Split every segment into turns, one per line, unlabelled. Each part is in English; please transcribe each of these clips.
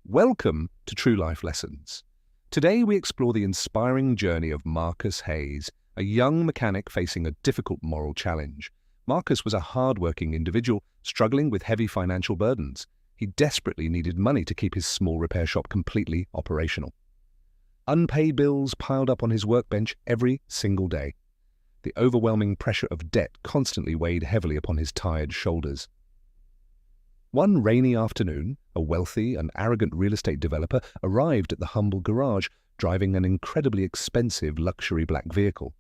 Welcome to True Life Lessons. Today we explore the inspiring journey of Marcus Hayes, a young mechanic facing a difficult moral challenge. Marcus was a hard-working individual struggling with heavy financial burdens. He desperately needed money to keep his small repair shop completely operational. Unpaid bills piled up on his workbench every single day. The overwhelming pressure of debt constantly weighed heavily upon his tired shoulders. One rainy afternoon, a wealthy and arrogant real estate developer arrived at the humble garage, driving an incredibly expensive luxury black vehicle.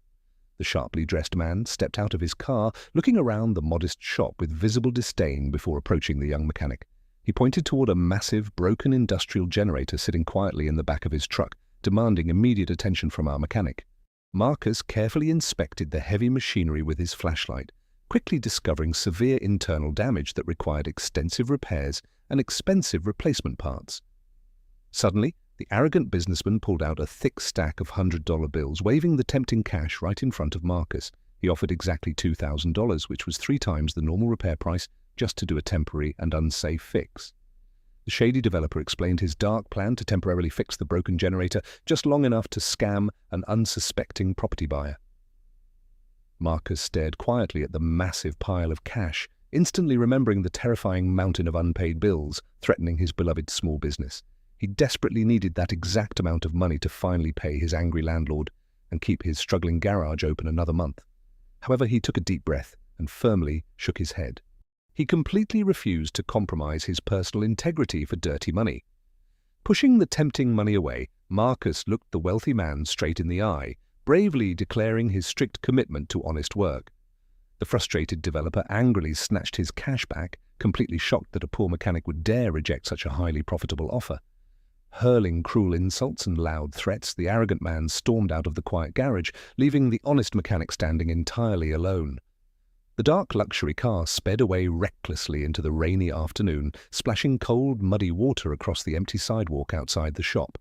The sharply dressed man stepped out of his car, looking around the modest shop with visible disdain before approaching the young mechanic. He pointed toward a massive, broken industrial generator sitting quietly in the back of his truck, demanding immediate attention from our mechanic. Marcus carefully inspected the heavy machinery with his flashlight, quickly discovering severe internal damage that required extensive repairs and expensive replacement parts. Suddenly, the arrogant businessman pulled out a thick stack of $100 bills, waving the tempting cash right in front of Marcus. He offered exactly $2,000, which was 3 times the normal repair price, just to do a temporary and unsafe fix. The shady developer explained his dark plan to temporarily fix the broken generator just long enough to scam an unsuspecting property buyer. Marcus stared quietly at the massive pile of cash, instantly remembering the terrifying mountain of unpaid bills threatening his beloved small business. He desperately needed that exact amount of money to finally pay his angry landlord and keep his struggling garage open another month. However, he took a deep breath and firmly shook his head. He completely refused to compromise his personal integrity for dirty money. Pushing the tempting money away, Marcus looked the wealthy man straight in the eye, bravely declaring his strict commitment to honest work. The frustrated developer angrily snatched his cash back, completely shocked that a poor mechanic would dare reject such a highly profitable offer. Hurling cruel insults and loud threats, the arrogant man stormed out of the quiet garage, leaving the honest mechanic standing entirely alone. The dark luxury car sped away recklessly into the rainy afternoon, splashing cold, muddy water across the empty sidewalk outside the shop.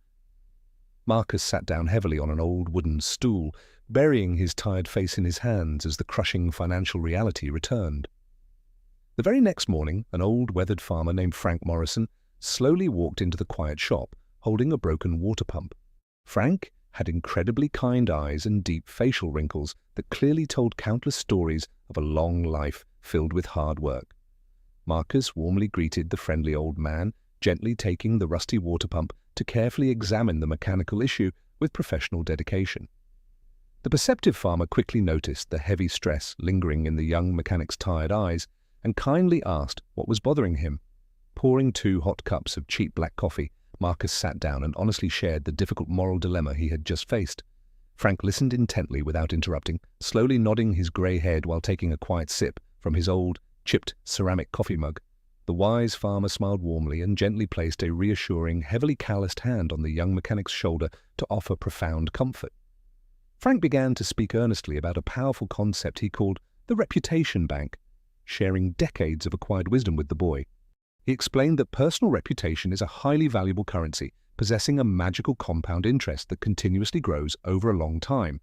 Marcus sat down heavily on an old wooden stool, burying his tired face in his hands as the crushing financial reality returned. The very next morning, an old weathered farmer named Frank Morrison slowly walked into the quiet shop, holding a broken water pump. Frank had incredibly kind eyes and deep facial wrinkles that clearly told countless stories of a long life filled with hard work. Marcus warmly greeted the friendly old man, gently taking the rusty water pump to carefully examine the mechanical issue with professional dedication. The perceptive farmer quickly noticed the heavy stress lingering in the young mechanic's tired eyes and kindly asked what was bothering him. Pouring 2 hot cups of cheap black coffee, Marcus sat down and honestly shared the difficult moral dilemma he had just faced. Frank listened intently without interrupting, slowly nodding his grey head while taking a quiet sip from his old, chipped ceramic coffee mug. The wise farmer smiled warmly and gently placed a reassuring, heavily calloused hand on the young mechanic's shoulder to offer profound comfort. Frank began to speak earnestly about a powerful concept he called the reputation bank, sharing decades of acquired wisdom with the boy. He explained that personal reputation is a highly valuable currency, possessing a magical compound interest that continuously grows over a long time.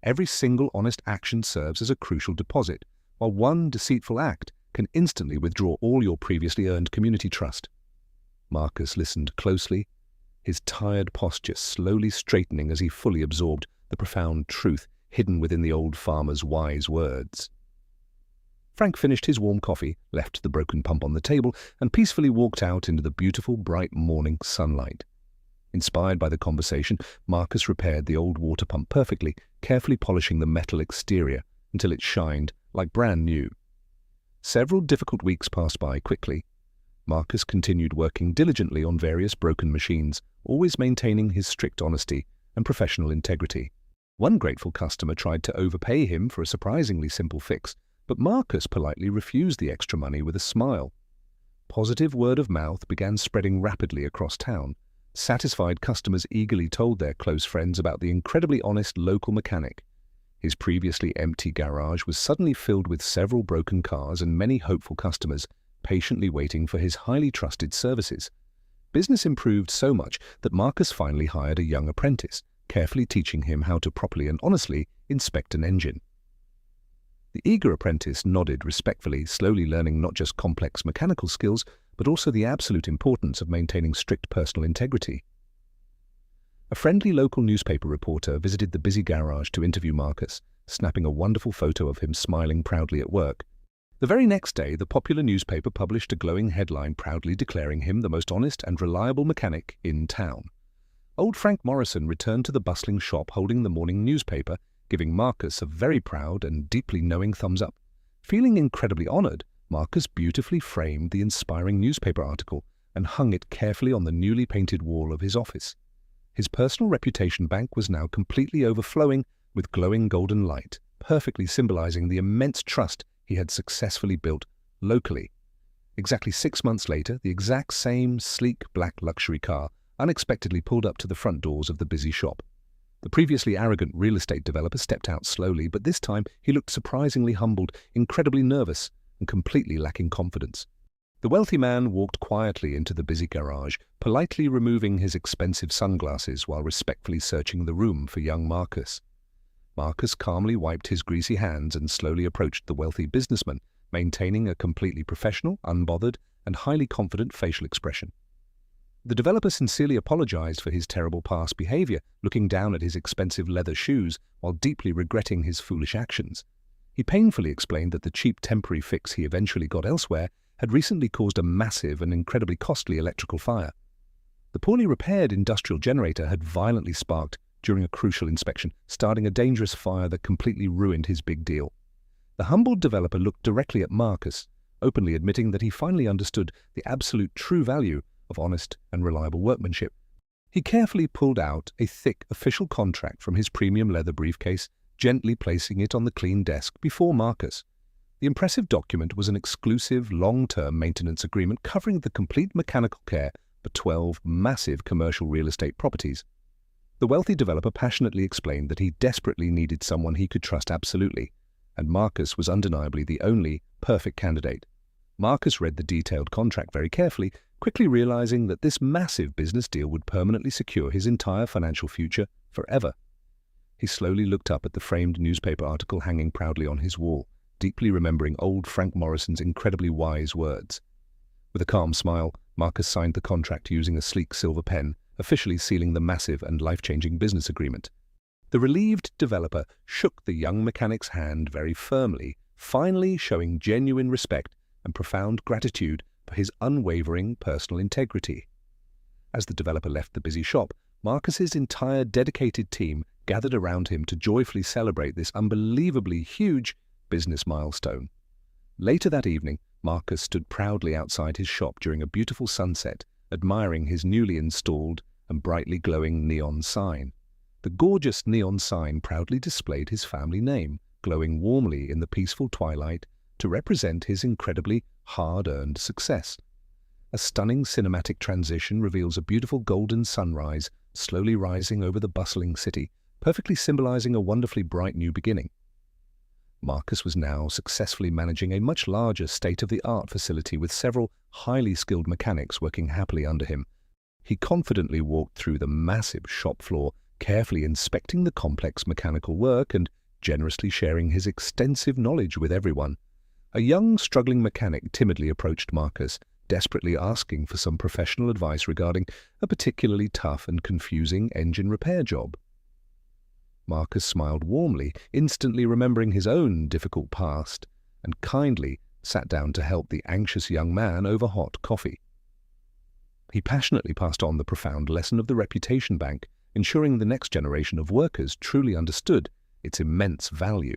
Every single honest action serves as a crucial deposit, while one deceitful act can instantly withdraw all your previously earned community trust. Marcus listened closely, his tired posture slowly straightening as he fully absorbed the profound truth hidden within the old farmer's wise words. Frank finished his warm coffee, left the broken pump on the table, and peacefully walked out into the beautiful, bright morning sunlight. Inspired by the conversation, Marcus repaired the old water pump perfectly, carefully polishing the metal exterior until it shined like brand new. Several difficult weeks passed by quickly. Marcus continued working diligently on various broken machines, always maintaining his strict honesty and professional integrity. One grateful customer tried to overpay him for a surprisingly simple fix, but Marcus politely refused the extra money with a smile. Positive word of mouth began spreading rapidly across town. Satisfied customers eagerly told their close friends about the incredibly honest local mechanic. His previously empty garage was suddenly filled with several broken cars and many hopeful customers, patiently waiting for his highly trusted services. Business improved so much that Marcus finally hired a young apprentice, carefully teaching him how to properly and honestly inspect an engine. The eager apprentice nodded respectfully, slowly learning not just complex mechanical skills, but also the absolute importance of maintaining strict personal integrity. A friendly local newspaper reporter visited the busy garage to interview Marcus, snapping a wonderful photo of him smiling proudly at work. The very next day, the popular newspaper published a glowing headline proudly declaring him the most honest and reliable mechanic in town. Old Frank Morrison returned to the bustling shop holding the morning newspaper, giving Marcus a very proud and deeply knowing thumbs up. Feeling incredibly honored, Marcus beautifully framed the inspiring newspaper article and hung it carefully on the newly painted wall of his office. His personal reputation bank was now completely overflowing with glowing golden light, perfectly symbolizing the immense trust he had successfully built locally. Exactly 6 months later, the exact same sleek black luxury car unexpectedly pulled up to the front doors of the busy shop. The previously arrogant real estate developer stepped out slowly, but this time he looked surprisingly humbled, incredibly nervous, and completely lacking confidence. The wealthy man walked quietly into the busy garage, politely removing his expensive sunglasses while respectfully searching the room for young Marcus. Marcus calmly wiped his greasy hands and slowly approached the wealthy businessman, maintaining a completely professional, unbothered, and highly confident facial expression. The developer sincerely apologized for his terrible past behavior, looking down at his expensive leather shoes while deeply regretting his foolish actions. He painfully explained that the cheap temporary fix he eventually got elsewhere had recently caused a massive and incredibly costly electrical fire. The poorly repaired industrial generator had violently sparked during a crucial inspection, starting a dangerous fire that completely ruined his big deal. The humbled developer looked directly at Marcus, openly admitting that he finally understood the absolute true value of honest and reliable workmanship. He carefully pulled out a thick official contract from his premium leather briefcase, gently placing it on the clean desk before Marcus. The impressive document was an exclusive, long-term maintenance agreement covering the complete mechanical care for 12 massive commercial real estate properties. The wealthy developer passionately explained that he desperately needed someone he could trust absolutely, and Marcus was undeniably the only perfect candidate. Marcus read the detailed contract very carefully, quickly realizing that this massive business deal would permanently secure his entire financial future forever. He slowly looked up at the framed newspaper article hanging proudly on his wall, deeply remembering old Frank Morrison's incredibly wise words. With a calm smile, Marcus signed the contract using a sleek silver pen, officially sealing the massive and life-changing business agreement. The relieved developer shook the young mechanic's hand very firmly, finally showing genuine respect and profound gratitude for his unwavering personal integrity. As the developer left the busy shop, Marcus's entire dedicated team gathered around him to joyfully celebrate this unbelievably huge business milestone. Later that evening, Marcus stood proudly outside his shop during a beautiful sunset, admiring his newly installed and brightly glowing neon sign. The gorgeous neon sign proudly displayed his family name, glowing warmly in the peaceful twilight to represent his incredibly hard-earned success. A stunning cinematic transition reveals a beautiful golden sunrise slowly rising over the bustling city, perfectly symbolizing a wonderfully bright new beginning. Marcus was now successfully managing a much larger state-of-the-art facility with several highly skilled mechanics working happily under him. He confidently walked through the massive shop floor, carefully inspecting the complex mechanical work and generously sharing his extensive knowledge with everyone. A young, struggling mechanic timidly approached Marcus, desperately asking for some professional advice regarding a particularly tough and confusing engine repair job. Marcus smiled warmly, instantly remembering his own difficult past, and kindly sat down to help the anxious young man over hot coffee. He passionately passed on the profound lesson of the reputation bank, ensuring the next generation of workers truly understood its immense value.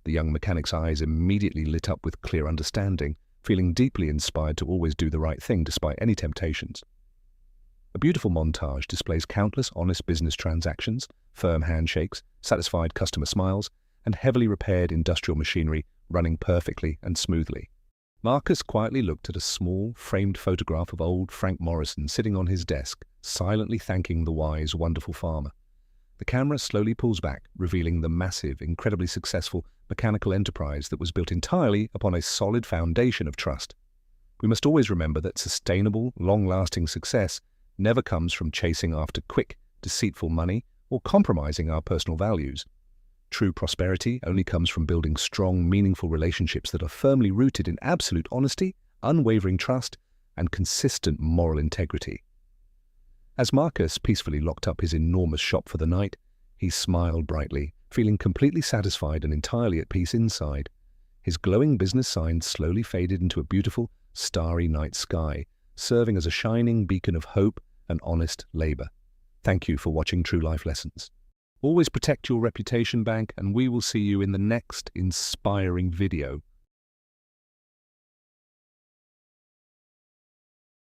The young mechanic's eyes immediately lit up with clear understanding, feeling deeply inspired to always do the right thing despite any temptations. A beautiful montage displays countless honest business transactions, firm handshakes, satisfied customer smiles, and heavily repaired industrial machinery running perfectly and smoothly. Marcus quietly looked at a small, framed photograph of old Frank Morrison sitting on his desk, silently thanking the wise, wonderful farmer. The camera slowly pulls back, revealing the massive, incredibly successful mechanical enterprise that was built entirely upon a solid foundation of trust. We must always remember that sustainable, long-lasting success never comes from chasing after quick, deceitful money or compromising our personal values. True prosperity only comes from building strong, meaningful relationships that are firmly rooted in absolute honesty, unwavering trust, and consistent moral integrity. As Marcus peacefully locked up his enormous shop for the night, he smiled brightly, feeling completely satisfied and entirely at peace inside. His glowing business sign slowly faded into a beautiful, starry night sky, serving as a shining beacon of hope and honest labor. Thank you for watching True Life Lessons. Always protect your reputation, bank, and we will see you in the next inspiring video.